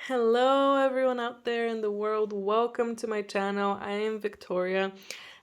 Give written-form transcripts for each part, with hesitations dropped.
Hello, everyone out there in the world. Welcome to my channel. I am Victoria,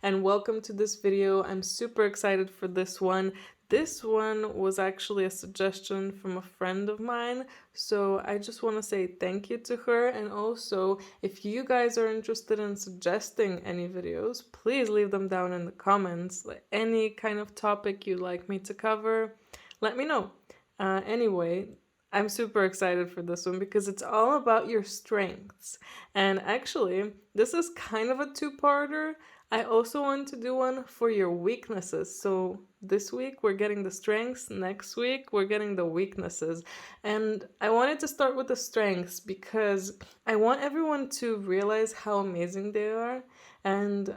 and welcome to this video. I'm super excited for this one. This one was actually a suggestion from a friend of mine, so I just want to say thank you to her. And also, if you guys are interested in suggesting any videos, please leave them down in the comments. Like any kind of topic you'd like me to cover, let me know. Anyway, I'm super excited for this one because it's all about your strengths. And actually, this is kind of a two-parter. I also want to do one for your weaknesses. So this week we're getting the strengths, next week we're getting the weaknesses. And I wanted to start with the strengths because I want everyone to realize how amazing they are and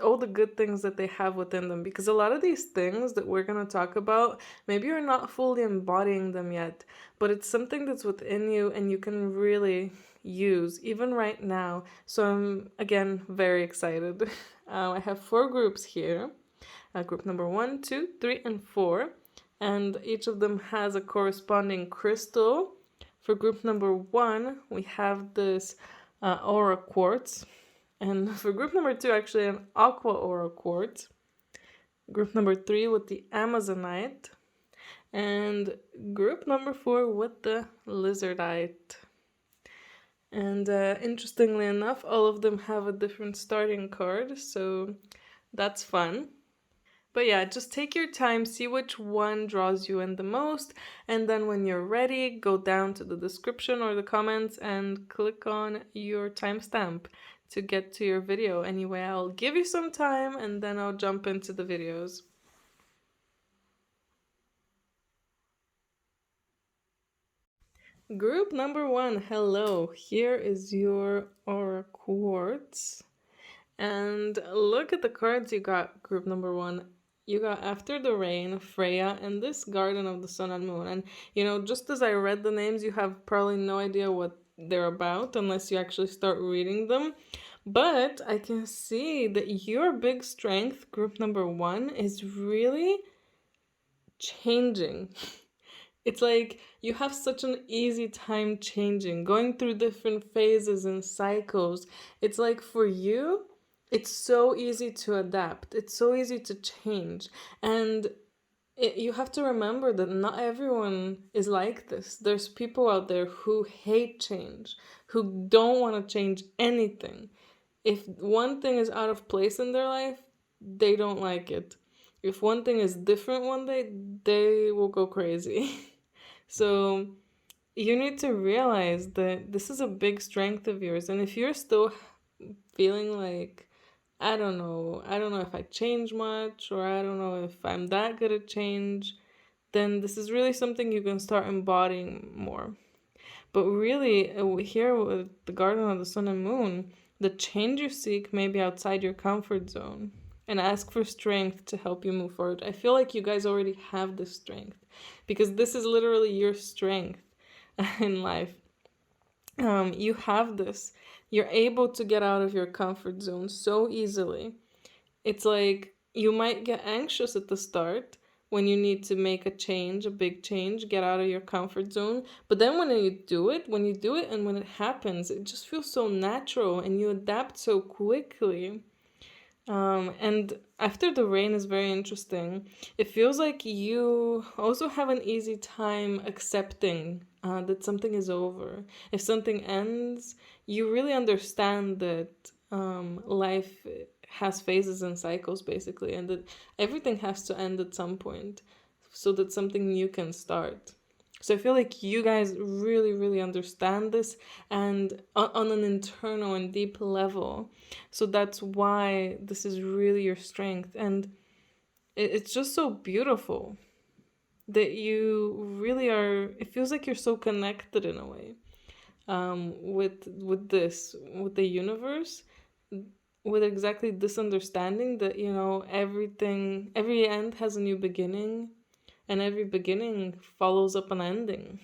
all the good things that they have within them. Because a lot of these things that we're going to talk about, maybe you're not fully embodying them yet, but it's something that's within you and you can really use even right now. So I'm again very excited. I have 4 groups here. Group number 1, 2, 3, and 4, and each of them has a corresponding crystal. For group number 1, we have this aura quartz, and for group number 2, actually an aqua aura quartz. Group number 3 with the amazonite, and group number 4 with the lizardite. And interestingly enough, all of them have a different starting card, so that's fun. But yeah, just take your time, see which one draws you in the most, and then when you're ready, go down to the description or the comments and click on your timestamp to get to your video. Anyway, I'll give you some time and then I'll jump into the videos. Group number 1, hello. Here is your aura quartz. And look at the cards you got, group number 1. You got After the Rain, Freya, and this Garden of the Sun and Moon. And, you know, just as I read the names, you have probably no idea what they're about unless you actually start reading them. But I can see that your big strength, group number 1, is really changing. It's like you have such an easy time changing, going through different phases and cycles. It's like for you, it's so easy to adapt. It's so easy to change. And you have to remember that not everyone is like this. There's people out there who hate change, who don't want to change anything. If one thing is out of place in their life, they don't like it. If one thing is different one day, they will go crazy. So you need to realize that this is a big strength of yours. And if you're still feeling like, I don't know if I change much, or I don't know if I'm that good at change, then this is really something you can start embodying more. But really, here with the Garden of the Sun and Moon, the change you seek may be outside your comfort zone, and ask for strength to help you move forward. I feel like you guys already have this strength because this is literally your strength in life. You have this. You're able to get out of your comfort zone so easily. It's like you might get anxious at the start when you need to make a change, a big change, get out of your comfort zone. But then when you do it and when it happens, it just feels so natural and you adapt so quickly. And After the Rain is very interesting. It feels like you also have an easy time accepting that something is over. If something ends, you really understand that life has phases and cycles, basically, and that everything has to end at some point so that something new can start. So I feel like you guys really, really understand this and on an internal and deep level. So that's why this is really your strength. And it's just so beautiful that you really are, it feels like you're so connected in a way with the universe, with exactly this understanding that, you know, every end has a new beginning and every beginning follows up an ending.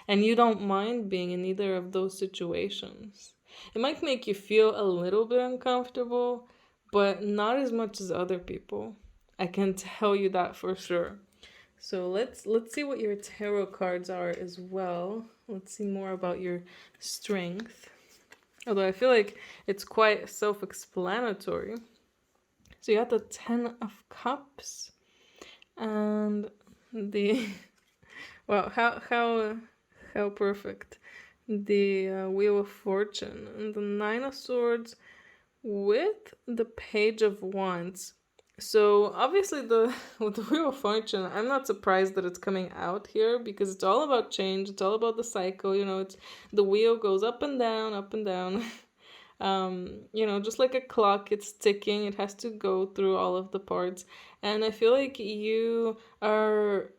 And you don't mind being in either of those situations. It might make you feel a little bit uncomfortable, but not as much as other people. I can tell you that for sure. So let's see what your tarot cards are as well. Let's see more about your strength. Although I feel like it's quite self-explanatory. So you got the Ten of Cups and the wow, how perfect. The Wheel of Fortune and the Nine of Swords with the Page of Wands. So obviously the with the Wheel of Fortune, I'm not surprised that it's coming out here because it's all about change. It's all about the cycle. It's the wheel goes up and down, up and down. Just like a clock, it's ticking. It has to go through all of the parts, and I feel like you are.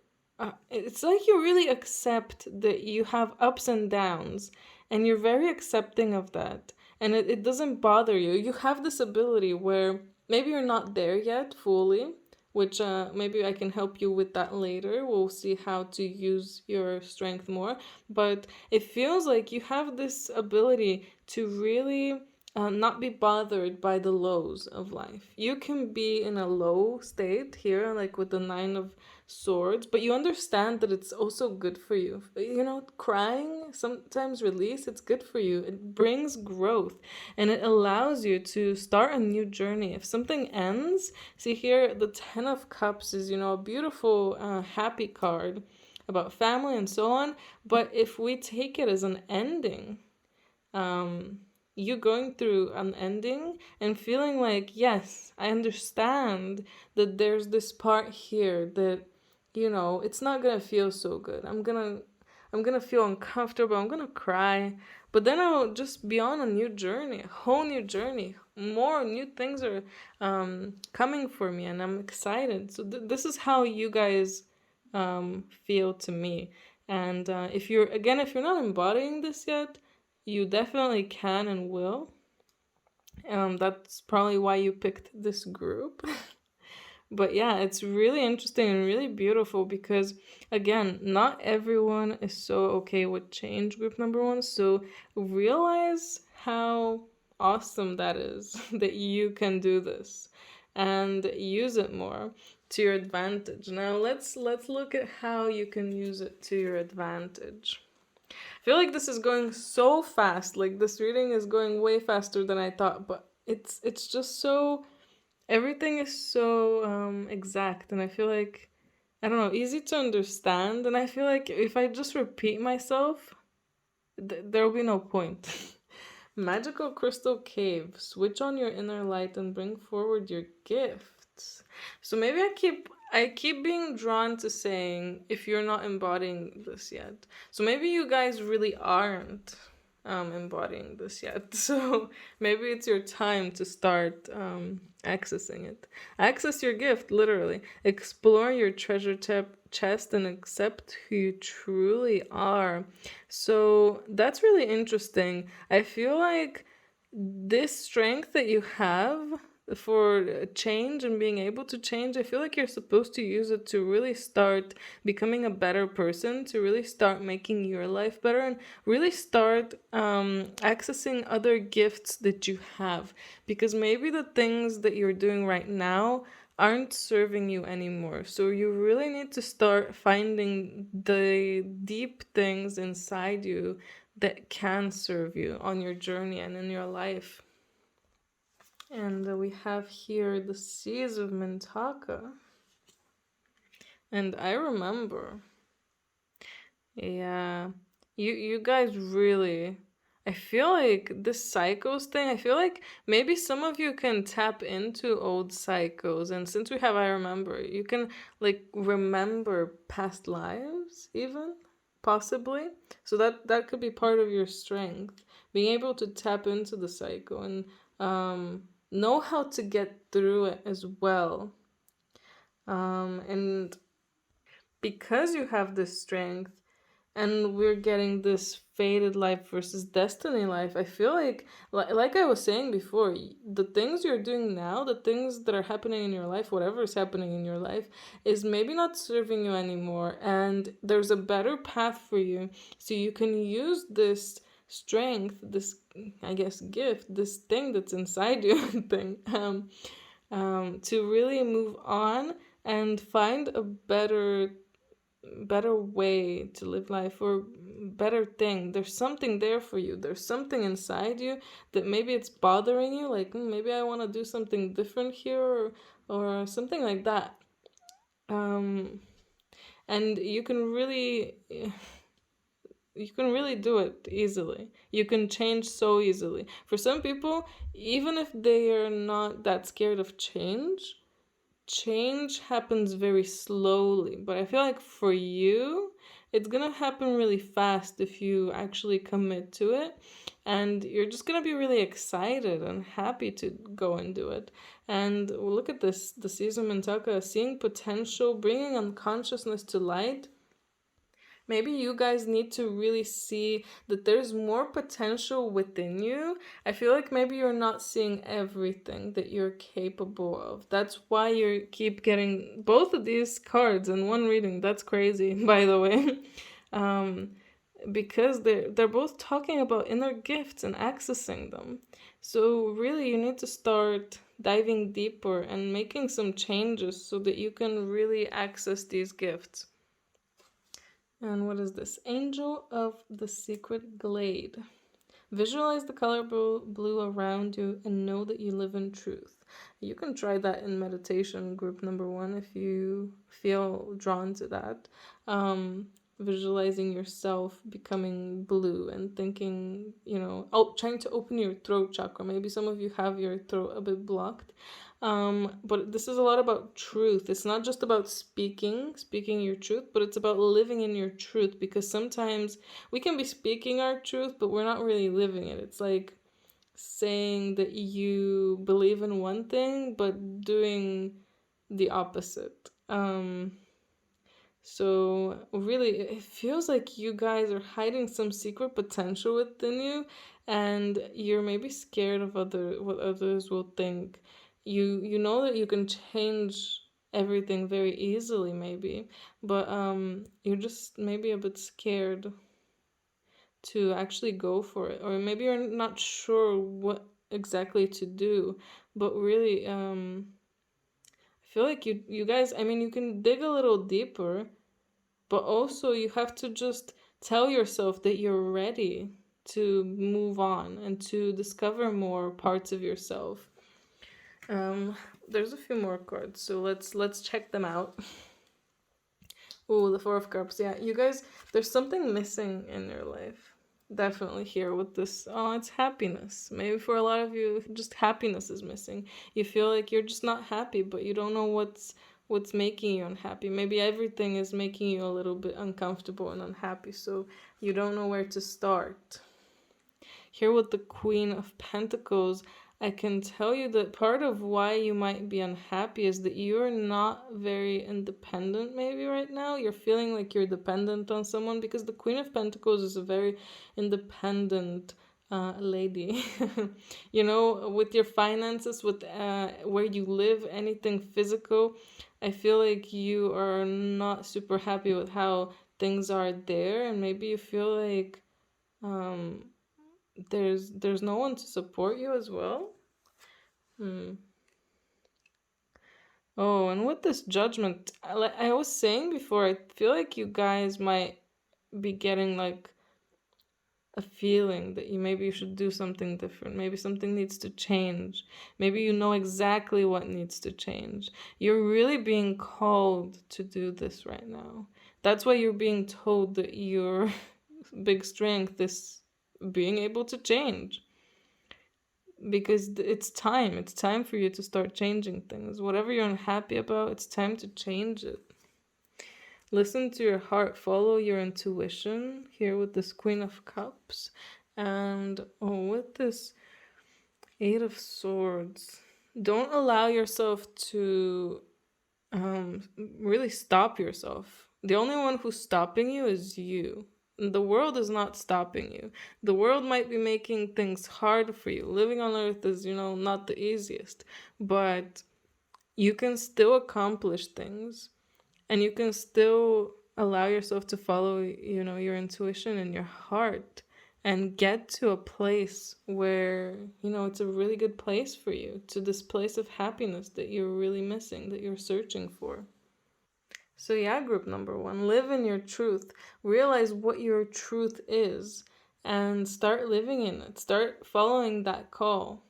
It's like you really accept that you have ups and downs, and you're very accepting of that, and it doesn't bother you. You have this ability where maybe you're not there yet fully, which maybe I can help you with that later. We'll see how to use your strength more, but it feels like you have this ability to really not be bothered by the lows of life. You can be in a low state here, like with the Nine of Swords, but you understand that it's also good for you. Crying, sometimes release, it's good for you. It brings growth and it allows you to start a new journey. If something ends, see here, the Ten of Cups is, a beautiful, happy card about family and so on. But if we take it as an ending, you going through an ending and feeling like, yes, I understand that there's this part here that, it's not gonna feel so good. I'm gonna feel uncomfortable. I'm gonna cry, but then I'll just be on a new journey, a whole new journey. More new things are coming for me, and I'm excited. So this is how you guys feel to me. And if you're not embodying this yet, you definitely can and will. That's probably why you picked this group. But yeah, it's really interesting and really beautiful because, again, not everyone is so okay with change, group number one. So realize how awesome that is that you can do this and use it more to your advantage. Now let's look at how you can use it to your advantage. I feel like this is going so fast. Like this reading is going way faster than I thought, but it's just so everything is so exact, and I feel like, I don't know, easy to understand. And I feel like if I just repeat myself, there will be no point. Magical crystal cave. Switch on your inner light and bring forward your gifts. So maybe I keep being drawn to saying if you're not embodying this yet. So maybe you guys really aren't embodying this yet. So maybe it's your time to start accessing it. Access your gift, literally. Explore your treasure chest and accept who you truly are. So that's really interesting. I feel like this strength that you have for change and being able to change, I feel like you're supposed to use it to really start becoming a better person, to really start making your life better, and really start accessing other gifts that you have. Because maybe the things that you're doing right now aren't serving you anymore. So you really need to start finding the deep things inside you that can serve you on your journey and in your life. And we have here the Seas of Mintaka. And I remember, yeah, you guys really, I feel like this cycles thing, I feel like maybe some of you can tap into old cycles. And since we have I remember, you can like remember past lives even, possibly. So that could be part of your strength, being able to tap into the cycle and know how to get through it as well. And because you have this strength and we're getting this fated life versus destiny life, I feel like I was saying before, the things you're doing now, the things that are happening in your life, whatever is happening in your life, is maybe not serving you anymore, and there's a better path for you. So you can use this strength, this, I guess, gift, this thing that's inside you, to really move on and find a better better way to live life or better thing. There's something there for you. There's something inside you that maybe it's bothering you, like maybe I want to do something different here, or something like that. Um, and you can really do it easily. You can change so easily. For some people, even if they are not that scared of change happens very slowly. But I feel like for you, it's gonna happen really fast if you actually commit to it. And you're just gonna be really excited and happy to go and do it. And look at this, the Caesar Mintaka, seeing potential, bringing unconsciousness to light. Maybe you guys need to really see that there's more potential within you. I feel like maybe you're not seeing everything that you're capable of. That's why you keep getting both of these cards in one reading. That's crazy, by the way. um, because they're both talking about inner gifts and accessing them. So really you need to start diving deeper and making some changes so that you can really access these gifts. And what is this? Angel of the Secret Glade. Visualize the color blue around you and know that you live in truth. You can try that in meditation group number 1 if you feel drawn to that. Visualizing yourself becoming blue and thinking, trying to open your throat chakra. Maybe some of you have your throat a bit blocked. But this is a lot about truth. It's not just about speaking your truth, but it's about living in your truth, because sometimes we can be speaking our truth, but we're not really living it. It's like saying that you believe in one thing, but doing the opposite. So really, it feels like you guys are hiding some secret potential within you, and you're maybe scared of what others will think. You know that you can change everything very easily, maybe, but you're just maybe a bit scared to actually go for it, or maybe you're not sure what exactly to do. But really, I feel like you guys, I mean, you can dig a little deeper, but also you have to just tell yourself that you're ready to move on and to discover more parts of yourself. Um, there's a few more cards, so let's check them out. Oh, the Four of Cups. Yeah, you guys, there's something missing in your life. Definitely here with this. Oh, it's happiness. Maybe for a lot of you, just happiness is missing. You feel like you're just not happy, but you don't know what's making you unhappy. Maybe everything is making you a little bit uncomfortable and unhappy, so you don't know where to start. Here with the Queen of Pentacles, I can tell you that part of why you might be unhappy is that you're not very independent maybe right now. You're feeling like you're dependent on someone, because the Queen of Pentacles is a very independent lady. With your finances, with where you live, anything physical, I feel like you are not super happy with how things are there, and maybe you feel like um there's no one to support you as well. Oh, and with this judgment, like I was saying before, I feel like you guys might be getting like a feeling that maybe you should do something different. Maybe something needs to change. Maybe you know exactly what needs to change. You're really being called to do this right now. That's why you're being told that your big strength is being able to change, because it's time for you to start changing things. Whatever you're unhappy about, it's time to change it. Listen to your heart, follow your intuition here with this Queen of Cups, and with this Eight of Swords. Don't allow yourself to really stop yourself. The only one who's stopping you is you. The world is not stopping you. The world might be making things hard for you. Living on earth is, not the easiest, but you can still accomplish things, and you can still allow yourself to follow, your intuition and your heart, and get to a place where, it's a really good place for you, to this place of happiness that you're really missing, that you're searching for. So, yeah, group number one, live in your truth. Realize what your truth is and start living in it. Start following that call.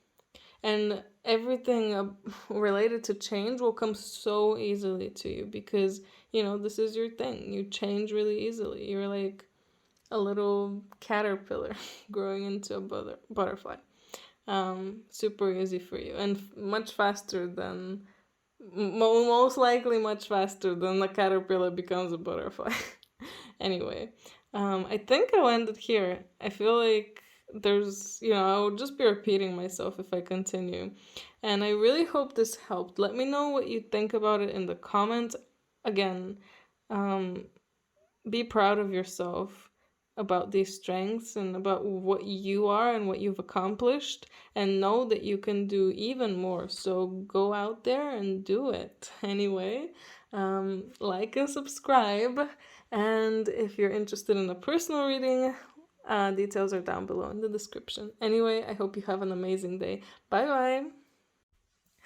And everything related to change will come so easily to you because, this is your thing. You change really easily. You're like a little caterpillar growing into a butterfly. Super easy for you and much faster than most likely much faster than the caterpillar becomes a butterfly. Anyway, I think I'll end it here. I feel like I'll just be repeating myself if I continue. And I really hope this helped. Let me know what you think about it in the comments. Again, be proud of yourself about these strengths and about what you are and what you've accomplished, and know that you can do even more. So go out there and do it. Anyway, like and subscribe. And if you're interested in a personal reading, details are down below in the description. Anyway, I hope you have an amazing day. Bye bye.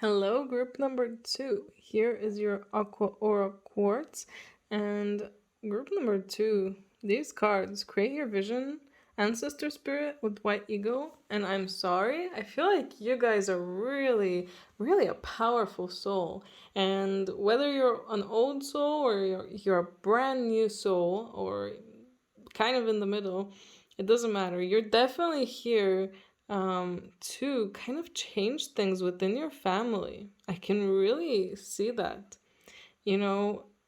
Hello, group number 2. Here is your Aqua Aura Quartz. And group number 2, these cards, Create Your Vision, Ancestor Spirit with White Eagle, and I'm Sorry. I feel like you guys are really, really a powerful soul. And whether you're an old soul or you're a brand new soul or kind of in the middle, it doesn't matter. You're definitely here to kind of change things within your family. I can really see that.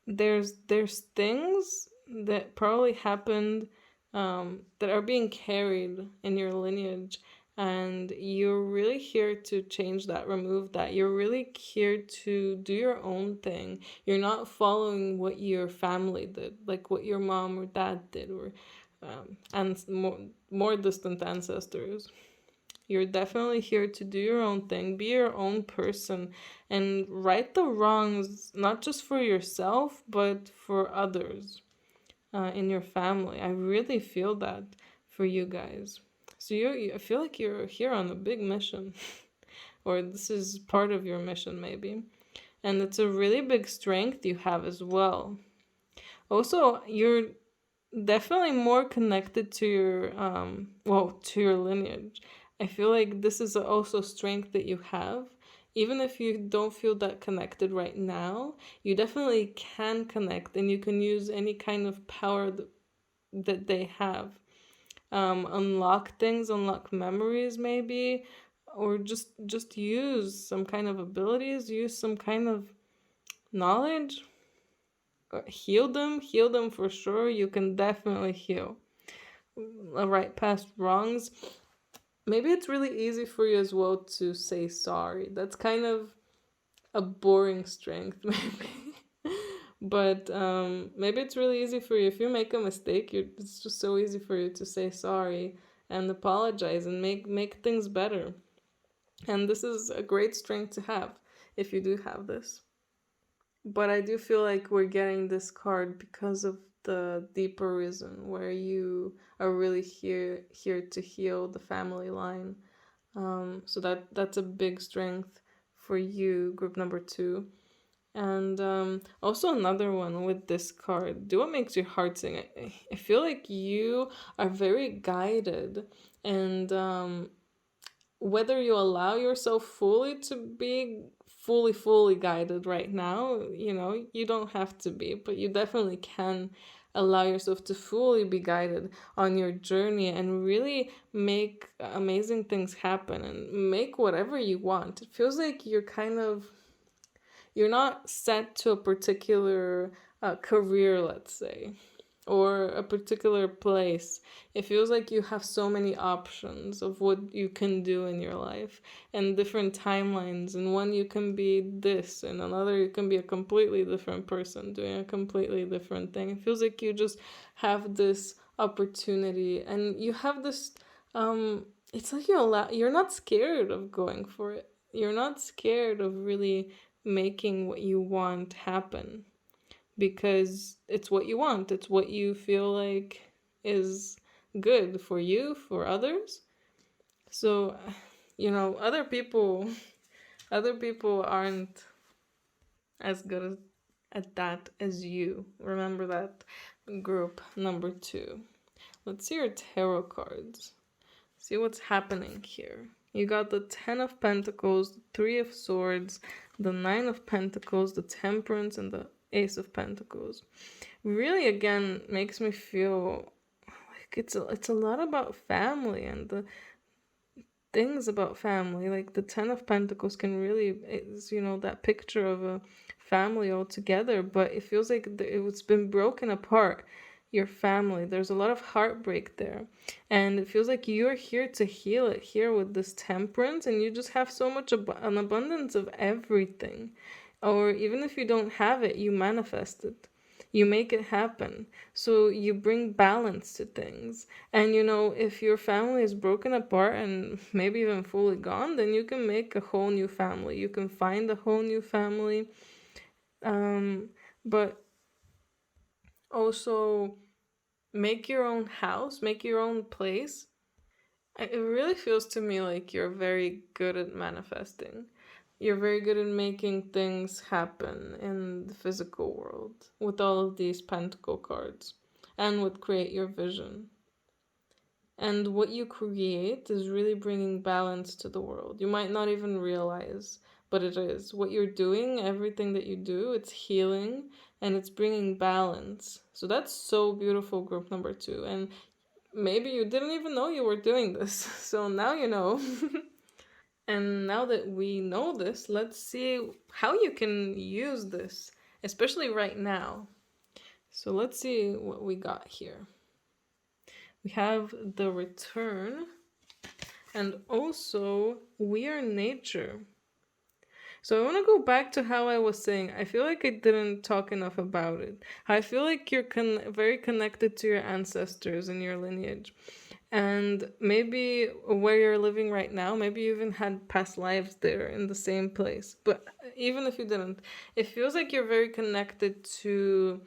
There's things that probably happened that are being carried in your lineage, and you're really here to change that, remove that. You're really here to do your own thing. You're not following what your family did, like what your mom or dad did, or and more distant ancestors. You're definitely here to do your own thing, be your own person, and right the wrongs, not just for yourself, but for others in your family. I really feel that for you guys. So I feel like you're here on a big mission, or this is part of your mission, maybe. And it's a really big strength you have as well. Also, you're definitely more connected to your lineage. I feel like this is also strength that you have. Even if you don't feel that connected right now, you definitely can connect, and you can use any kind of power that they have. Unlock things, unlock memories maybe, or just use some kind of abilities, use some kind of knowledge. Heal them for sure. You can definitely heal. Right past wrongs. Maybe it's really easy for you as well to say sorry. That's kind of a boring strength, maybe. But maybe it's really easy for you. If you make a mistake, it's just so easy for you to say sorry and apologize and make things better. And this is a great strength to have if you do have this. But I do feel like we're getting this card because of the deeper reason, where you are really here to heal the family line. So that's a big strength for you, group number 2. And also another one with this card, do what makes your heart sing. I feel like you are very guided, and whether you allow yourself fully to be fully guided right now, you don't have to be, but you definitely can allow yourself to fully be guided on your journey and really make amazing things happen and make whatever you want. It feels like you're not set to a particular career, let's say, or a particular place. It feels like you have so many options of what you can do in your life and different timelines. And one you can be this, and another you can be a completely different person doing a completely different thing. It feels like you just have this opportunity, and you have this it's like you're not scared of going for it. You're not scared of really making what you want happen, because it's what you want. It's what you feel like is good for you, for others. So, other people aren't as good at that as you. Remember that group number 2. Let's see your tarot cards. See what's happening here. You got the 10 of Pentacles, the 3 of Swords, the 9 of Pentacles, the Temperance, and the Ace of Pentacles. Really, again, makes me feel like it's a lot about family and the things about family. Like the 10 of Pentacles can really, it's, that picture of a family all together, but it feels like it's been broken apart. Your family, there's a lot of heartbreak there, and it feels like you're here to heal it here with this Temperance, and you just have so much an abundance of everything. Or even if you don't have it, you manifest it, you make it happen. So you bring balance to things. And if your family is broken apart and maybe even fully gone, then you can make a whole new family. You can find a whole new family. But also make your own house, make your own place. It really feels to me like you're very good at manifesting. You're very good at making things happen in the physical world with all of these pentacle cards and with create your vision. And what you create is really bringing balance to the world. You might not even realize, but it is. What you're doing, everything that you do, it's healing and it's bringing balance. So that's so beautiful, group number 2. And maybe you didn't even know you were doing this. So now you know. And now that we know this, let's see how you can use this, especially right now. So let's see what we got here. We have the Return, and also We Are Nature. So I want to go back to how I was saying, I feel like I didn't talk enough about it. I feel like you're very connected to your ancestors and your lineage. And maybe where you're living right now, maybe you even had past lives there in the same place. But even if you didn't, it feels like you're very connected to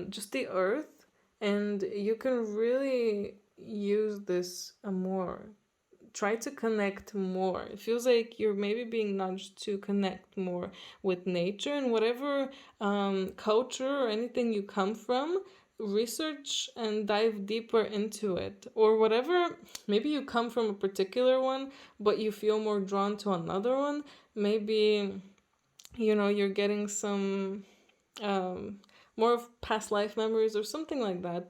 just the earth, and you can really use this more. Try to connect more. It feels like you're maybe being nudged to connect more with nature, and whatever culture or anything you come from, research and dive deeper into it. Or whatever, maybe you come from a particular one but you feel more drawn to another one. Maybe you're getting some more of past life memories or something like that.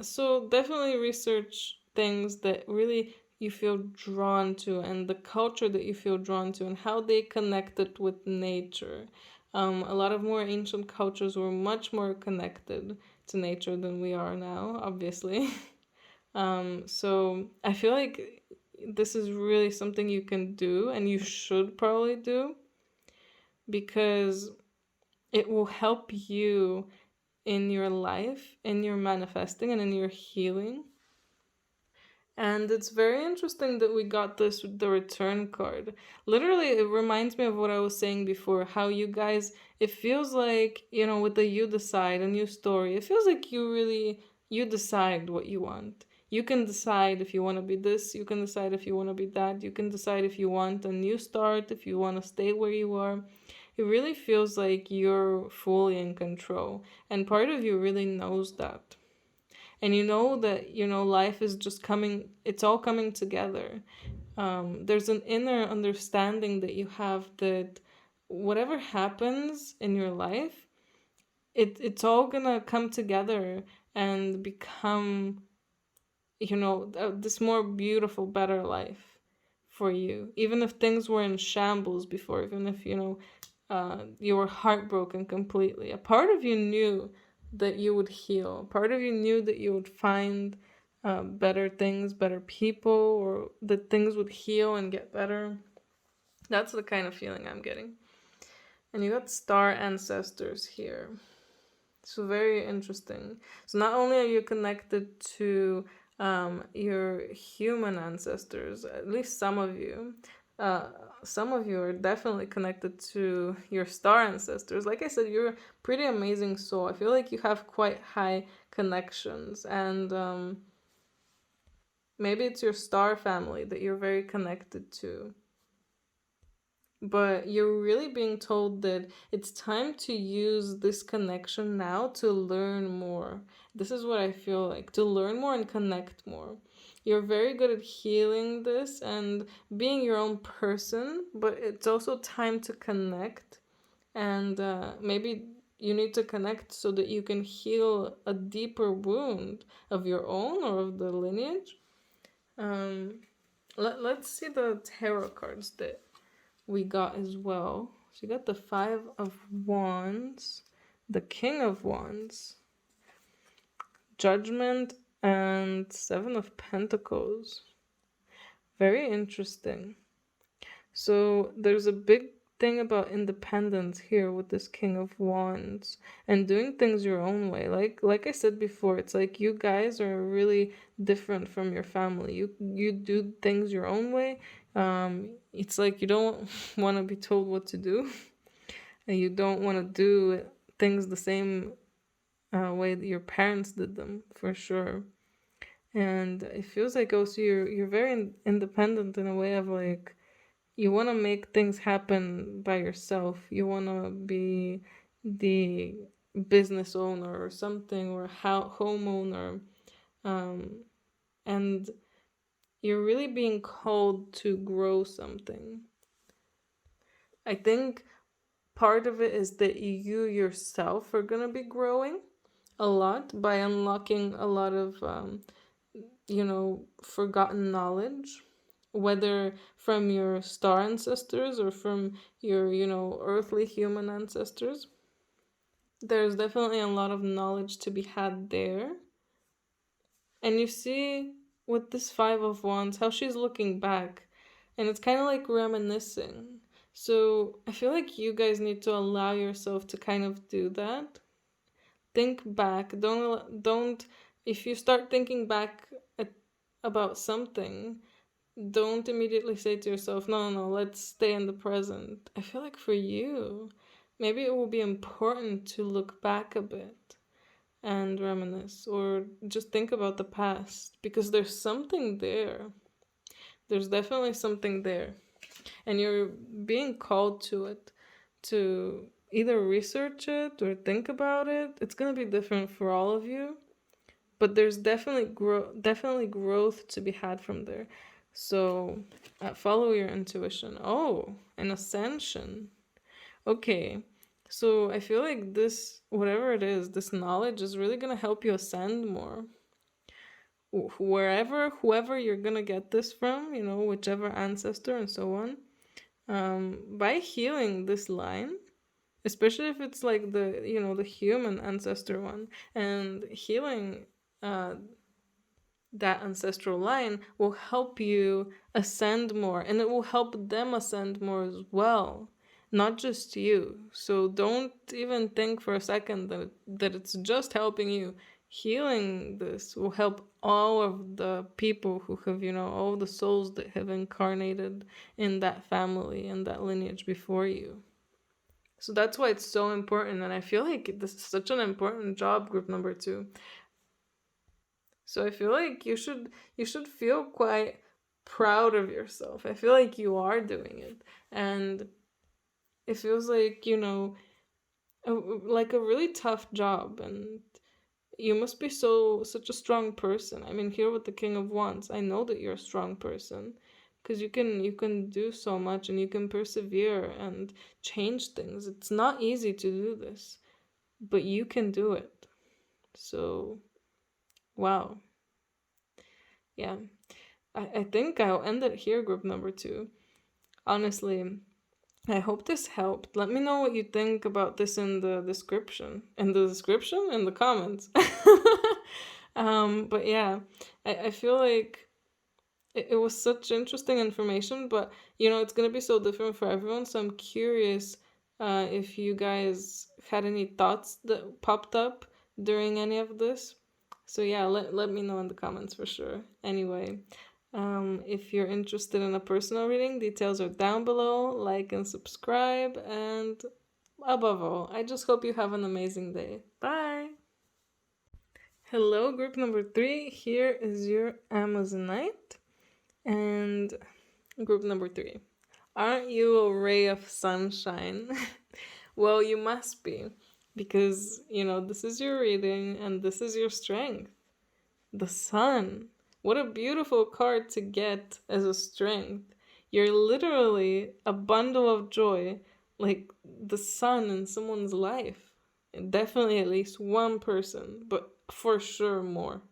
So definitely research things that really you feel drawn to, and the culture that you feel drawn to, and how they connected with nature. A lot of more ancient cultures were much more connected to nature than we are now, obviously. So I feel like this is really something you can do, and you should probably do, because it will help you in your life, in your manifesting, and in your healing. And it's very interesting that we got this with the Return card. Literally, it reminds me of what I was saying before, how you guys, it feels like, with the You Decide, a new story, it feels like you decide what you want. You can decide if you want to be this, you can decide if you want to be that, you can decide if you want a new start, if you want to stay where you are. It really feels like you're fully in control, and part of you really knows that. And you know that life is just coming, it's all coming together. There's an inner understanding that you have that whatever happens in your life, it's all gonna come together and become this more beautiful, better life for you, even if things were in shambles before, even if you were heartbroken completely. A part of you knew that you would heal. Part of you knew that you would find better things, better people, or that things would heal and get better. That's the kind of feeling I'm getting. And you got star ancestors here. So very interesting. So not only are you connected to your human ancestors, at least some of you, some of you are definitely connected to your star ancestors. Like I said, you're a pretty amazing soul. I feel like you have quite high connections, and maybe it's your star family that you're very connected to. but you're really being told that it's time to use this connection now to learn more. This is what I feel like, to learn more and connect more. You're very good at healing this and being your own person, but it's also time to connect. And maybe you need to connect so that you can heal a deeper wound of your own or of the lineage. Um, let's see the tarot cards that we got as well. So you got the Five of Wands, the King of Wands, Judgment, and Seven of Pentacles. Very interesting. So there's a big thing about independence here with this King of Wands and doing things your own way. Like I said before, it's like you guys are really different from your family. You do things your own way. It's like you don't want to be told what to do, and you don't want to do things the same way that your parents did them, for sure. And it feels like also you're very independent in a way of like you want to make things happen by yourself. You want to be the business owner or something, or homeowner, um, and you're really being called to grow something. I think part of it is that you yourself are going to be growing a lot by unlocking a lot of forgotten knowledge, whether from your star ancestors or from your earthly human ancestors. There's definitely a lot of knowledge to be had there. And you see with this Five of Wands how she's looking back, and it's kind of like reminiscing. So I feel like you guys need to allow yourself to kind of do that. Think back. Don't if you start thinking back about something, don't immediately say to yourself, no, no, no, let's stay in the present. I feel like for you, maybe it will be important to look back a bit and reminisce or just think about the past because there's something there. There's definitely something there. And you're being called to it to either research it or think about it. It's going to be different for all of you, but there's definitely growth to be had from there. So follow your intuition. Oh, an ascension. Okay. So I feel like this, whatever it is, this knowledge is really going to help you ascend more. Whoever you're going to get this from, whichever ancestor and so on, by healing this line, especially if it's like the human ancestor one, and healing that ancestral line will help you ascend more, and it will help them ascend more as well, not just you. So don't even think for a second that it's just helping you. Healing this will help all of the people who have, all the souls that have incarnated in that family and that lineage before you. So that's why it's so important, and I feel like this is such an important job, group number 2. So I feel like you should feel quite proud of yourself. I feel like you are doing it, and it feels like like a really tough job, and you must be such a strong person. I mean, here with the King of Wands, I know that you're a strong person because you can do so much and you can persevere and change things. It's not easy to do this, but you can do it. So, wow. Yeah. I think I'll end it here, group number 2. Honestly, I hope this helped. Let me know what you think about this in the description. In the description? In the comments. But yeah, I feel like it was such interesting information, but it's gonna be so different for everyone. So I'm curious if you guys had any thoughts that popped up during any of this. So yeah, let me know in the comments for sure. Anyway, if you're interested in a personal reading, details are down below. Like and subscribe, and above all, I just hope you have an amazing day. Bye! Hello, group number 3. Here is your Amazonite. And group number 3. Aren't you a ray of sunshine? Well, you must be, because, this is your reading and this is your strength. The sun. What a beautiful card to get as a strength. You're literally a bundle of joy, like the sun in someone's life. Definitely at least one person, but for sure more.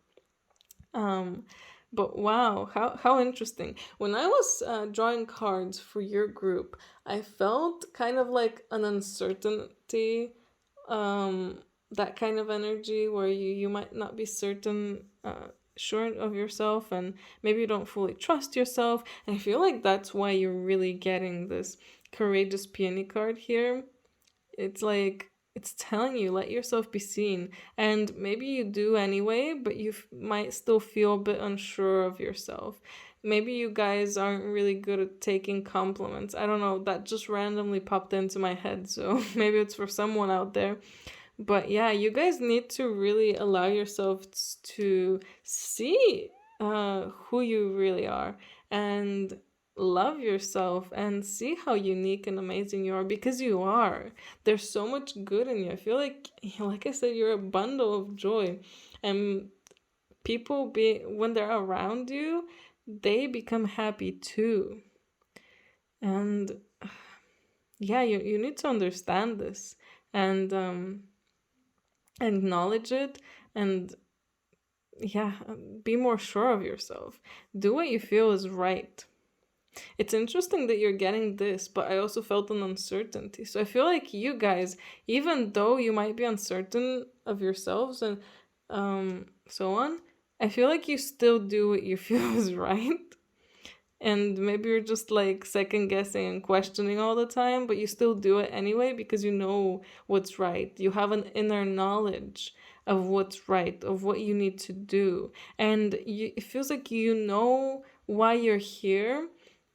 Um, but wow, how interesting. When I was drawing cards for your group, I felt kind of like an uncertainty, um, that kind of energy where you might not be sure of yourself, and maybe you don't fully trust yourself. And I feel like that's why you're really getting this courageous peony card here. It's like it's telling you, let yourself be seen. And maybe you do anyway, but you might still feel a bit unsure of yourself. Maybe you guys aren't really good at taking compliments. I don't know, that just randomly popped into my head, so maybe it's for someone out there. But yeah, you guys need to really allow yourselves to see who you really are, and love yourself and see how unique and amazing you are, because you are. There's so much good in you. I feel like I said, you're a bundle of joy. And people, when they're around you, they become happy too. And yeah, you need to understand this, and acknowledge it, and yeah, be more sure of yourself. Do what you feel is right. It's interesting that you're getting this, but I also felt an uncertainty. So I feel like you guys, even though you might be uncertain of yourselves and so on, I feel like you still do what you feel is right. And maybe you're just like second guessing and questioning all the time, but you still do it anyway because you know what's right. You have an inner knowledge of what's right, of what you need to do. And it feels like you know why you're here,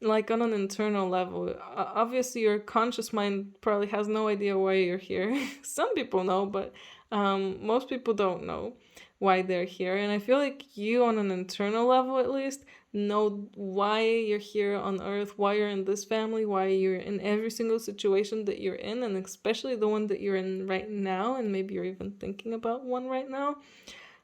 like on an internal level. Obviously, your conscious mind probably has no idea why you're here. Some people know, but most people don't know why they're here. And I feel like you, on an internal level at least, know why you're here on earth, why you're in this family, why you're in every single situation that you're in, and especially the one that you're in right now, and maybe you're even thinking about one right now.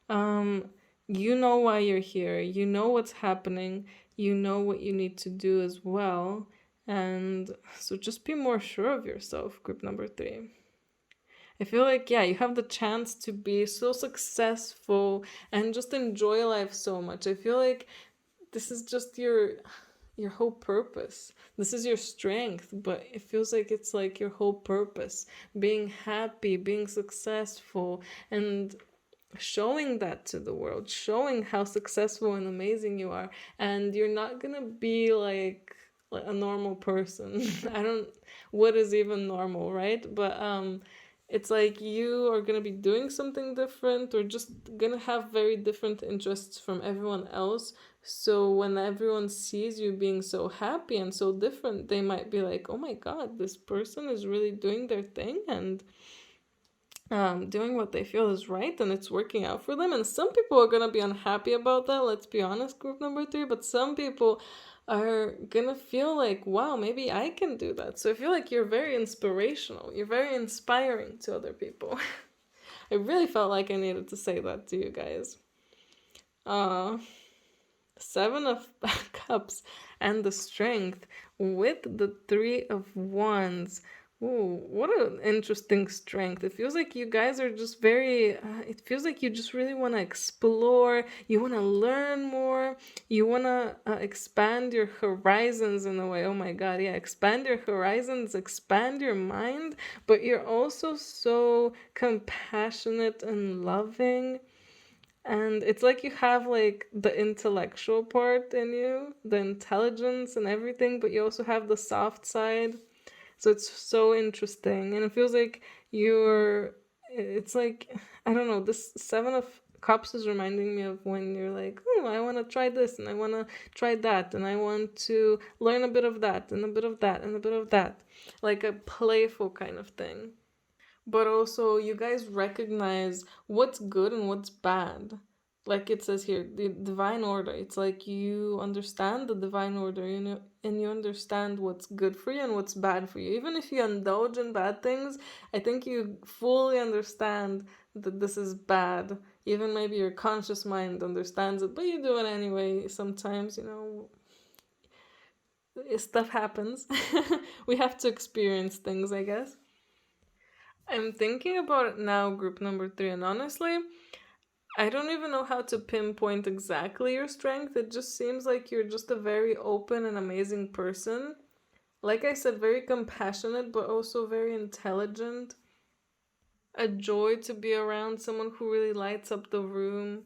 Um, you know why you're here, you know what's happening, you know what you need to do as well. And so just be more sure of yourself, group number 3. I feel like, yeah, you have the chance to be so successful and just enjoy life so much. I feel like this is just your whole purpose. This is your strength, but it feels like it's like your whole purpose. Being happy, being successful, and showing that to the world, showing how successful and amazing you are. And you're not gonna be like a normal person. I don't, what is even normal, right? But it's like you are gonna be doing something different, or just gonna have very different interests from everyone else. So when everyone sees you being so happy and so different, they might be like, oh my god, this person is really doing their thing, and doing what they feel is right, and it's working out for them. And some people are gonna be unhappy about that, let's be honest, group number 3, but some people are gonna feel like, wow, maybe I can do that. So I feel like you're very inspirational, you're very inspiring to other people. I really felt like I needed to say that to you guys. uh 7 of Cups and the Strength with the 3 of Wands. Ooh, what an interesting strength. It feels like you guys are just it feels like you just really want to explore, you want to learn more, you want to expand your horizons in a way. Oh my god, yeah, expand your horizons, expand your mind, but you're also so compassionate and loving. And it's like you have like the intellectual part in you, the intelligence and everything, but you also have the soft side. So it's so interesting. And it feels like it's like, I don't know, this 7 of Cups is reminding me of when you're like, oh, I want to try this and I want to try that and I want to learn a bit of that and a bit of that and a bit of that. Like a playful kind of thing. But also, you guys recognize what's good and what's bad like it says here, the divine order. It's like you understand the divine order, and you understand what's good for you and what's bad for you. Even if you indulge in bad things, I think you fully understand that this is bad. Even maybe your conscious mind understands it, but you do it anyway. Sometimes, stuff happens. We have to experience things, I guess. I'm thinking about it now, group number 3, and honestly, I don't even know how to pinpoint exactly your strength. It just seems like you're just a very open and amazing person. Like I said, very compassionate, but also very intelligent. A joy to be around, someone who really lights up the room.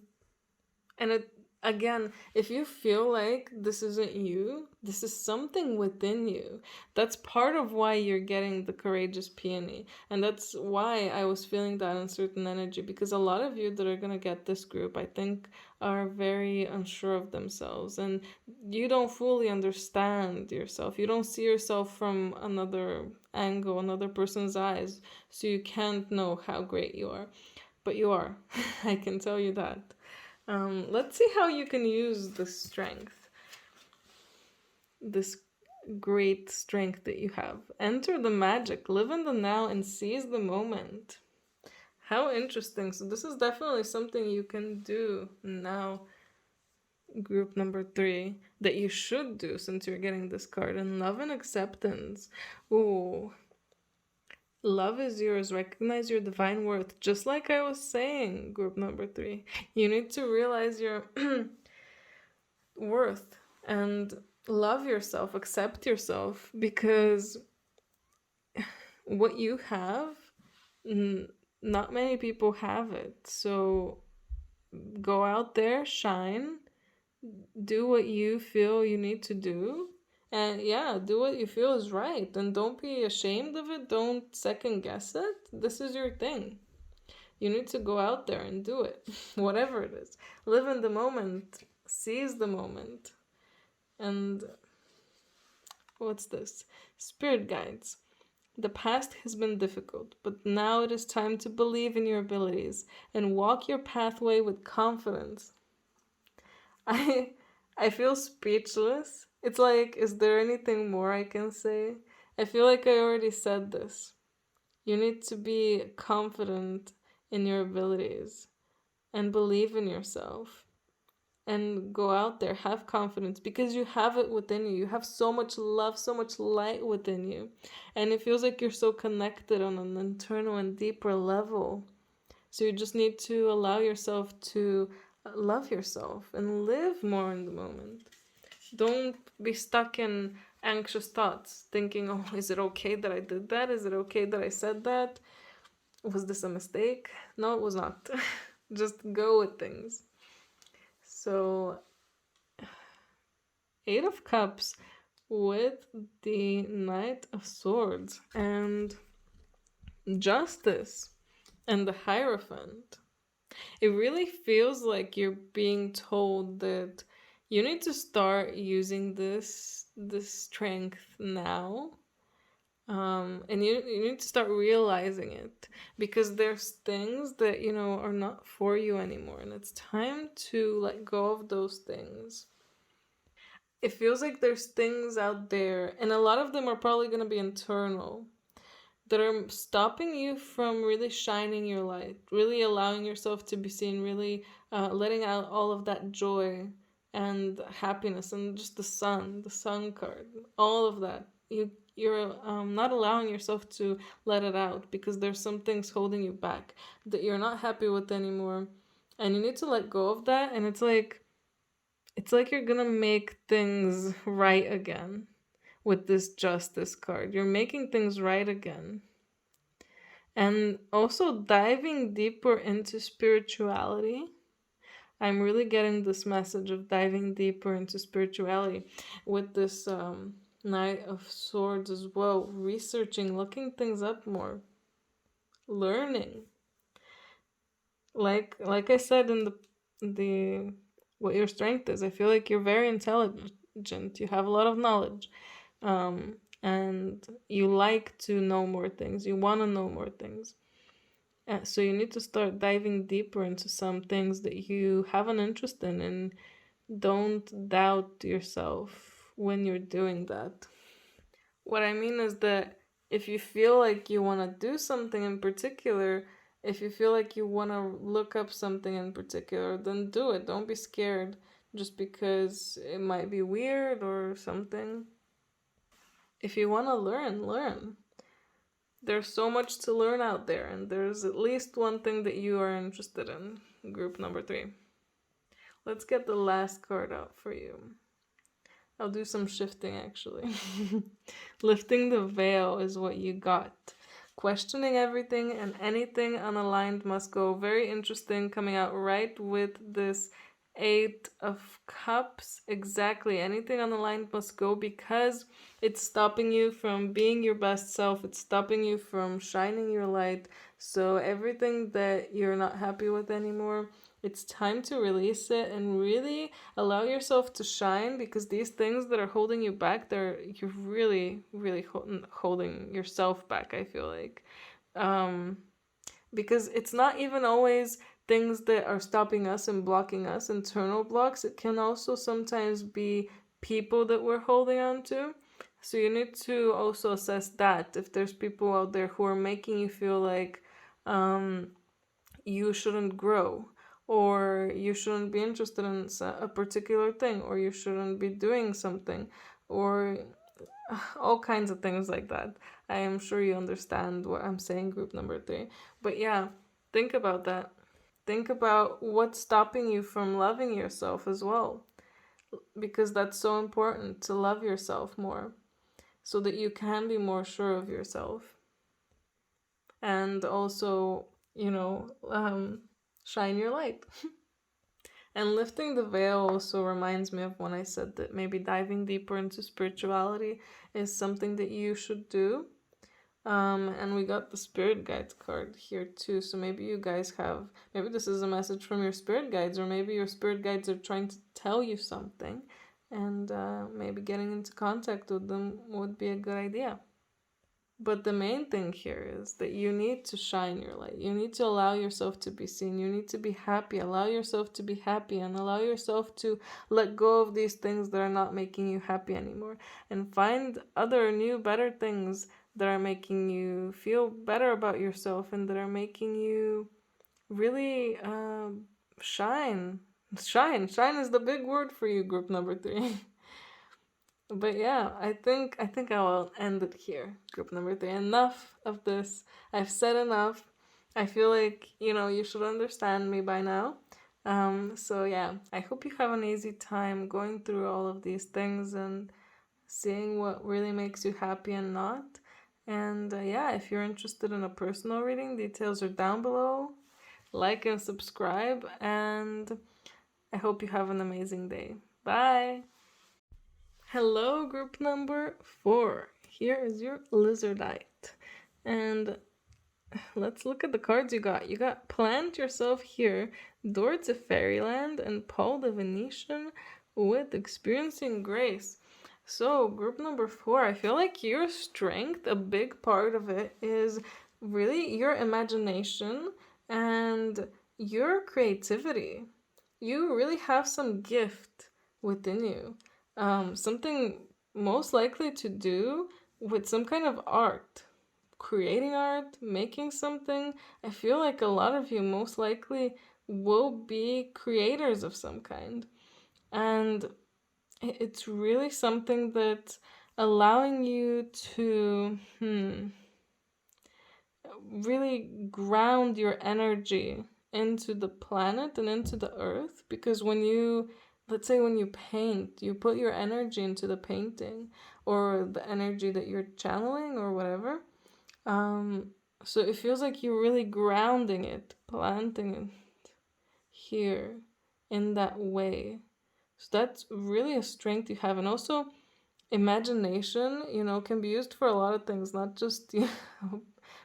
And again, if you feel like this isn't you, this is something within you. That's part of why you're getting the courageous peony. And that's why I was feeling that uncertain energy, because a lot of you that are going to get this group, I think, are very unsure of themselves, and you don't fully understand yourself. You don't see yourself from another angle, another person's eyes, so you can't know how great you are. But you are. I can tell you that. Let's see how you can use this strength, this great strength that you have. Enter the magic, live in the now, and seize the moment. How interesting. So, this is definitely something you can do now, group number 3, that you should do since you're getting this card. And love and acceptance. Ooh. Love is yours. Recognize your divine worth. Just like I was saying, group number 3. You need to realize your worth and love yourself, accept yourself, because what you have, not many people have it. So go out there, shine, do what you feel you need to do. And yeah, do what you feel is right. And don't be ashamed of it. Don't second guess it. This is your thing. You need to go out there and do it. Whatever it is. Live in the moment. Seize the moment. And what's this? Spirit guides. The past has been difficult, but now it is time to believe in your abilities and walk your pathway with confidence. I feel speechless. It's like, is there anything more I can say? I feel like I already said this. You need to be confident in your abilities and believe in yourself and go out there, have confidence, because you have it within you. You have so much love, so much light within you. And it feels like you're so connected on an internal and deeper level. So you just need to allow yourself to love yourself and live more in the moment. Don't be stuck in anxious thoughts, thinking, oh, is it okay that I did that? Is it okay that I said that? Was this a mistake? No, it was not. Just go with things. So, 8 of Cups with the Knight of Swords and Justice and the Hierophant. It really feels like you're being told that you need to start using this strength now. And you need to start realizing it, because there's things that are not for you anymore, and it's time to let go of those things. It feels like there's things out there, and a lot of them are probably going to be internal, that are stopping you from really shining your light, really allowing yourself to be seen, really letting out all of that joy and happiness, and just the sun card, all of that. You're not allowing yourself to let it out, because there's some things holding you back that you're not happy with anymore, and you need to let go of that. And it's like you're gonna make things right again with this Justice card. You're making things right again. And also diving deeper into spirituality. I'm really getting this message of diving deeper into spirituality with this Knight of Swords as well. Researching, looking things up more, learning. Like I said in the what your strength is, I feel like you're very intelligent. You have a lot of knowledge, and you like to know more things. You want to know more things. So you need to start diving deeper into some things that you have an interest in, and don't doubt yourself when you're doing that. What I mean is that if you feel like you want to do something in particular, if you feel like you want to look up something in particular, then do it. Don't be scared just because it might be weird or something. If you want to learn, learn. There's so much to learn out there, and there's at least one thing that you are interested in. Group number 3. Let's get the last card out for you. I'll do some shifting actually. Lifting the veil is what you got. Questioning everything and anything unaligned must go. Very interesting, coming out right with this 8 of Cups. Exactly. Anything unaligned must go because it's stopping you from being your best self. It's stopping you from shining your light. So everything that you're not happy with anymore, it's time to release it and really allow yourself to shine, because these things that are holding you back, you're really holding yourself back, I feel like. Um, because it's not even always things that are stopping us and blocking us, internal blocks. It can also sometimes be people that we're holding on to. So you need to also assess that if there's people out there who are making you feel like you shouldn't grow, or you shouldn't be interested in a particular thing, or you shouldn't be doing something, or all kinds of things like that. I am sure you understand what I'm saying, group number 3. But yeah, think about that. Think about what's stopping you from loving yourself as well, because that's so important to love yourself more so that you can be more sure of yourself. And also, shine your light. And lifting the veil also reminds me of when I said that maybe diving deeper into spirituality is something that you should do. And we got the spirit guides card here too. So maybe you guys maybe this is a message from your spirit guides, or maybe your spirit guides are trying to tell you something, and maybe getting into contact with them would be a good idea. But the main thing here is that you need to shine your light. You need to allow yourself to be seen. You need to be happy. Allow yourself to be happy, and allow yourself to let go of these things that are not making you happy anymore, and find other new, better things that are making you feel better about yourself and that are making you really shine. Shine is the big word for you, group number 3. But yeah, I think I will end it here. Group number 3. Enough of this. I've said enough. I feel like, you should understand me by now. So yeah, I hope you have an easy time going through all of these things and seeing what really makes you happy and not. And yeah, if you're interested in a personal reading, details are down below. Like and subscribe, and I hope you have an amazing day. Bye! Hello, group number 4. Here is your Lizardite. And let's look at the cards you got. You got Plant Yourself Here, Door to Fairyland, and Paul the Venetian with Experiencing Grace. So, group number 4, I feel like your strength, a big part of it, is really your imagination and your creativity. You really have some gift within you. Something most likely to do with some kind of art, creating art, making something. I feel like a lot of you most likely will be creators of some kind. And it's really something that's allowing you to really ground your energy into the planet and into the earth, because let's say when you paint, you put your energy into the painting, or the energy that you're channeling or whatever. So it feels like you're really grounding it, planting it here in that way. So that's really a strength you have. And also, imagination, can be used for a lot of things, not just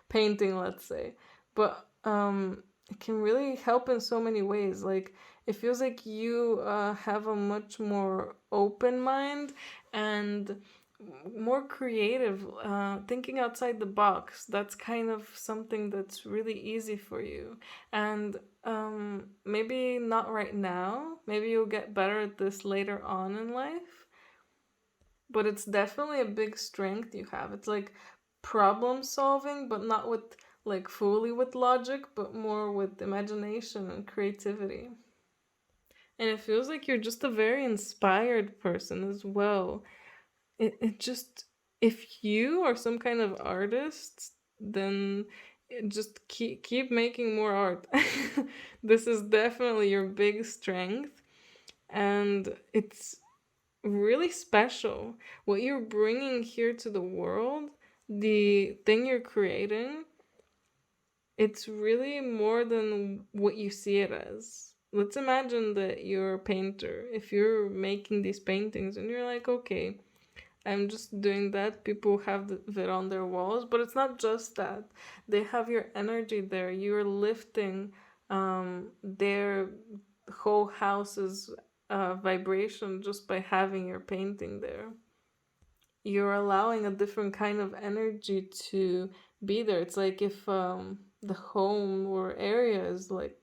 painting, let's say, but it can really help in so many ways. Like, it feels like you have a much more open mind, and more creative, thinking outside the box. That's kind of something that's really easy for you. And maybe not right now. Maybe you'll get better at this later on in life. But it's definitely a big strength you have. It's like problem solving, but not with like fully with logic, but more with imagination and creativity. And it feels like you're just a very inspired person as well. It just, if you are some kind of artist, then just keep making more art. This is definitely your big strength, and it's really special what you're bringing here to the world. The thing you're creating, it's really more than what you see it as. Let's imagine that you're a painter. If you're making these paintings and you're like, okay, I'm just doing that. People have it on their walls, but it's not just that. They have your energy there. You're lifting their whole house's vibration just by having your painting there. You're allowing a different kind of energy to be there. It's like if the home or area is like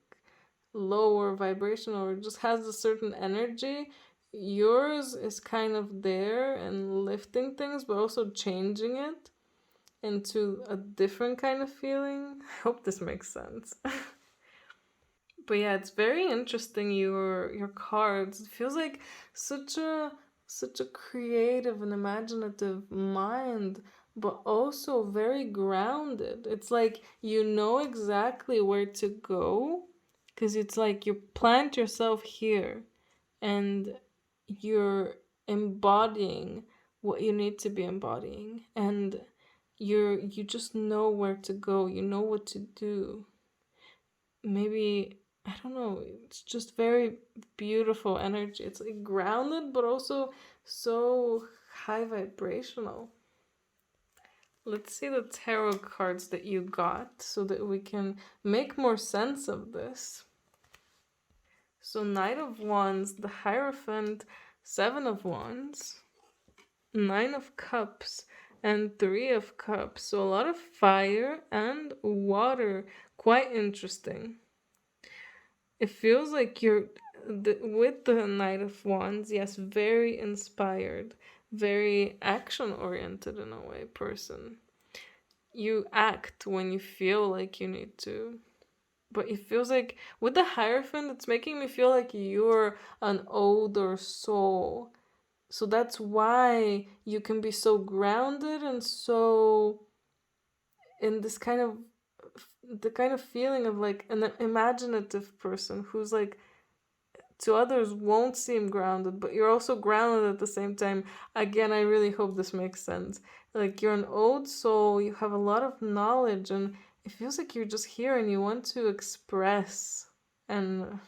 lower vibration or just has a certain energy, yours is kind of there and lifting things, but also changing it into a different kind of feeling. I hope this makes sense. But yeah, it's very interesting your cards. It feels like such a creative and imaginative mind, but also very grounded. It's like you know exactly where to go, because it's like you plant yourself here and you're embodying what you need to be embodying, and you just know where to go, you know what to do. Maybe, I don't know, it's just very beautiful energy. It's like grounded but also so high vibrational. Let's see the tarot cards that you got so that we can make more sense of this. So Knight of Wands, the Hierophant, Seven of Wands, Nine of Cups, and Three of Cups. So a lot of fire and water. Quite interesting. It feels like you're with the Knight of Wands, yes, very inspired, very action oriented in a way person. You act when you feel like you need to. But it feels like with the Hierophant, it's making me feel like you're an older soul. So that's why you can be so grounded and so in this kind of the kind of feeling of like an imaginative person who's like to others won't seem grounded, but you're also grounded at the same time. Again, I really hope this makes sense. Like you're an old soul, you have a lot of knowledge, and it feels like you're just here and you want to express and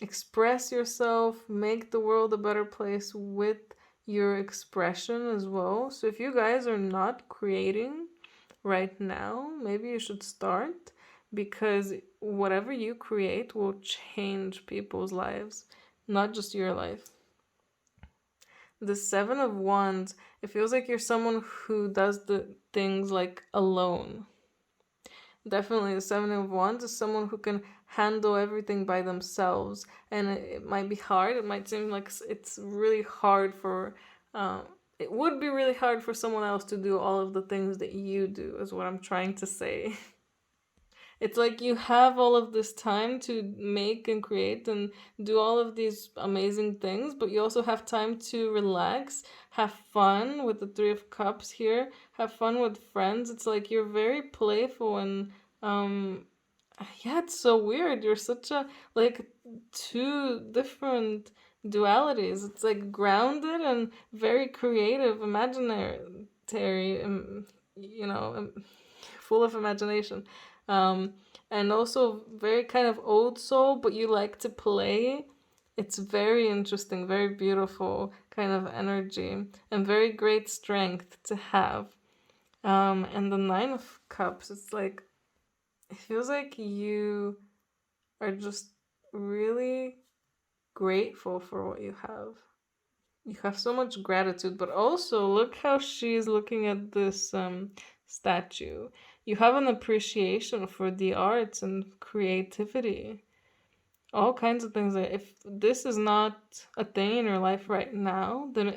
express yourself, make the world a better place with your expression as well. So if you guys are not creating right now, maybe you should start, because whatever you create will change people's lives, not just your life. The Seven of Wands, it feels like you're someone who does the things like alone. Definitely, the Seven of Wands is someone who can handle everything by themselves, and it might be hard. It might seem like it's really hard for. It would be really hard for someone else to do all of the things that you do, is what I'm trying to say. It's like you have all of this time to make and create and do all of these amazing things, but you also have time to relax, have fun with the Three of Cups here, have fun with friends. It's like you're very playful and yeah, it's so weird. You're such a like two different dualities. It's like grounded and very creative, imaginary, you know, full of imagination. Um, and also very kind of old soul, but you like to play. It's very interesting, very beautiful kind of energy, and very great strength to have. And the Nine of Cups, it's like, it feels like you are just really grateful for what you have. You have so much gratitude, but also look how she's looking at this statue. You have an appreciation for the arts and creativity, all kinds of things. That if this is not a thing in your life right now, then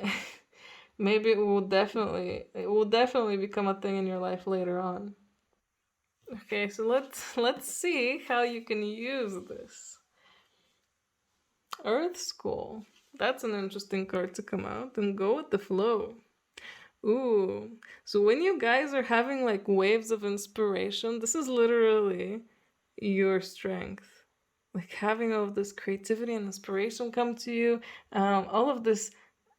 maybe it will definitely become a thing in your life later on. Okay, so let's see how you can use this. Earth School. That's an interesting card to come out and go with the flow. Ooh. So when you guys are having like waves of inspiration, this is literally your strength. Like having all of this creativity and inspiration come to you, all of this,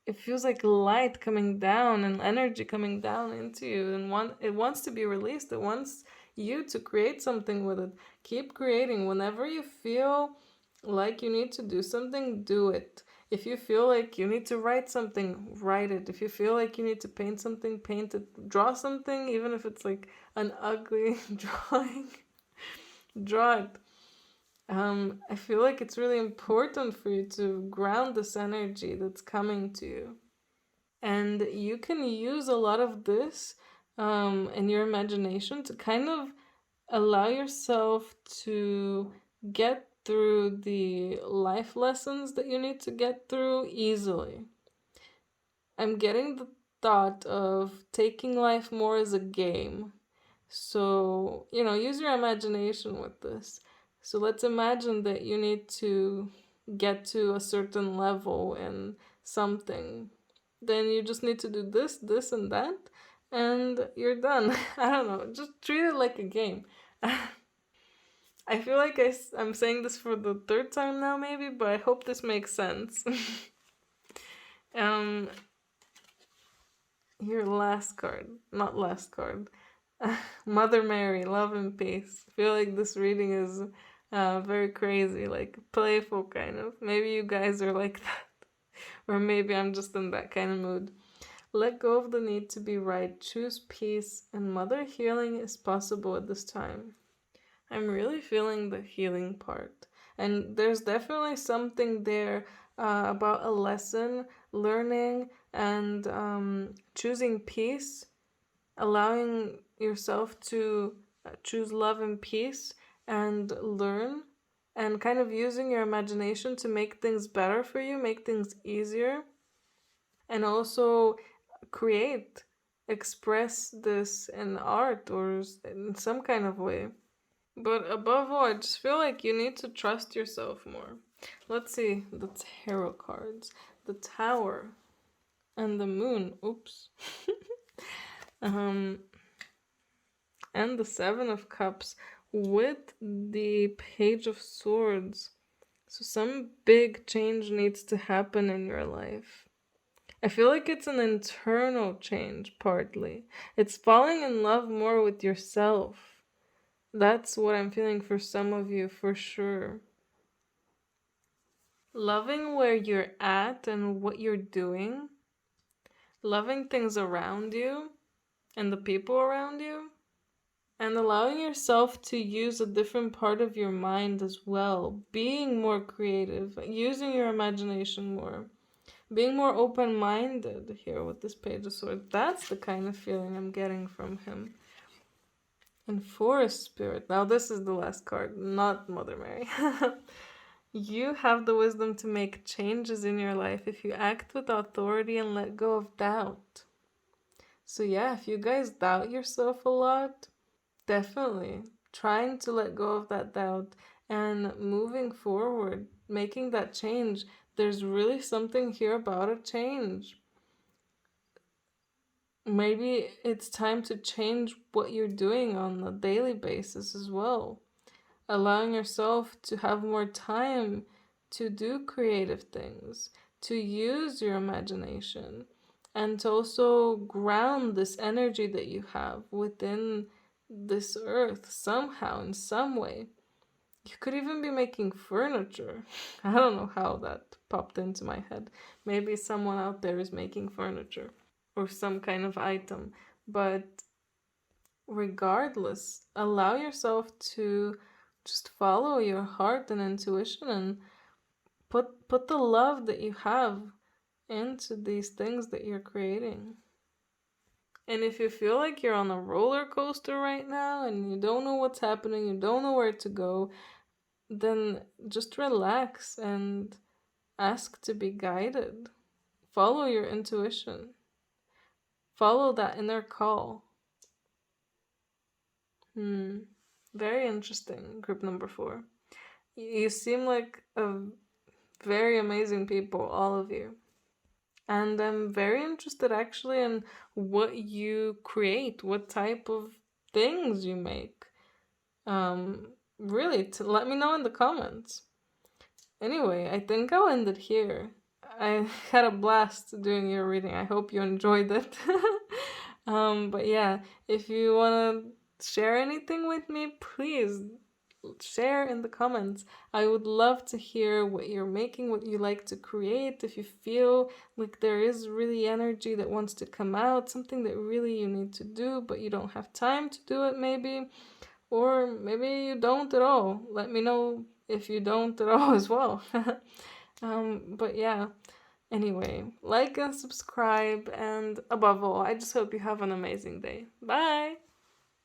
it feels like light coming down and energy coming down into you, and it wants to be released. It wants you to create something with it. Keep creating. Whenever you feel like you need to do something, do it. If you feel like you need to write something, write it. If you feel like you need to paint something, paint it. Draw something, even if it's like an ugly drawing, draw it. I feel like it's really important for you to ground this energy that's coming to you. And you can use a lot of this in your imagination to kind of allow yourself to get through the life lessons that you need to get through easily. I'm getting the thought of taking life more as a game. So, use your imagination with this. So let's imagine that you need to get to a certain level in something. Then you just need to do this, this, and that, and you're done. I don't know. Just treat it like a game. I feel like I'm saying this for the third time now, maybe, but I hope this makes sense. um, your last card, not last card. Mother Mary, love and peace. I feel like this reading is very crazy, like playful kind of. Maybe you guys are like that, or maybe I'm just in that kind of mood. Let go of the need to be right, choose peace, and mother healing is possible at this time. I'm really feeling the healing part. And there's definitely something there about a lesson, learning, and choosing peace, allowing yourself to choose love and peace and learn, and kind of using your imagination to make things better for you, make things easier, and also create, express this in art or in some kind of way. But above all, I just feel like you need to trust yourself more. Let's see the tarot cards. The Tower and the Moon. Oops. um, and the Seven of Cups with the Page of Swords. So some big change needs to happen in your life. I feel like it's an internal change, partly. It's falling in love more with yourself. That's what I'm feeling for some of you, for sure. Loving where you're at and what you're doing, loving things around you and the people around you, and allowing yourself to use a different part of your mind as well, being more creative, using your imagination more, being more open minded here with this Page of Swords. That's the kind of feeling I'm getting from him. And Forest Spirit. Now, this is the last card, not Mother Mary. You have the wisdom to make changes in your life if you act with authority and let go of doubt. So, yeah, if you guys doubt yourself a lot, definitely trying to let go of that doubt and moving forward, making that change. There's really something here about a change. Maybe it's time to change what you're doing on a daily basis as well. Allowing yourself to have more time to do creative things, to use your imagination, and to also ground this energy that you have within this earth somehow, in some way. You could even be making furniture. I don't know how that popped into my head. Maybe someone out there is making furniture or some kind of item. But regardless, allow yourself to just follow your heart and intuition and put the love that you have into these things that you're creating. And if you feel like you're on a roller coaster right now and you don't know what's happening, you don't know where to go, then just relax and ask to be guided. Follow your intuition. Follow that inner call. Very interesting, group number 4. You seem like a very amazing people, all of you. And I'm very interested actually in what you create, what type of things you make. Really, to let me know in the comments. Anyway, I think I'll end it here. I had a blast doing your reading. I hope you enjoyed it. But yeah, if you want to share anything with me, please share in the comments. I would love to hear what you're making, what you like to create. If you feel like there is really energy that wants to come out, something that really you need to do, but you don't have time to do it, maybe. Or maybe you don't at all. Let me know if you don't at all as well. But yeah, anyway, like and subscribe, and above all, I just hope you have an amazing day. Bye!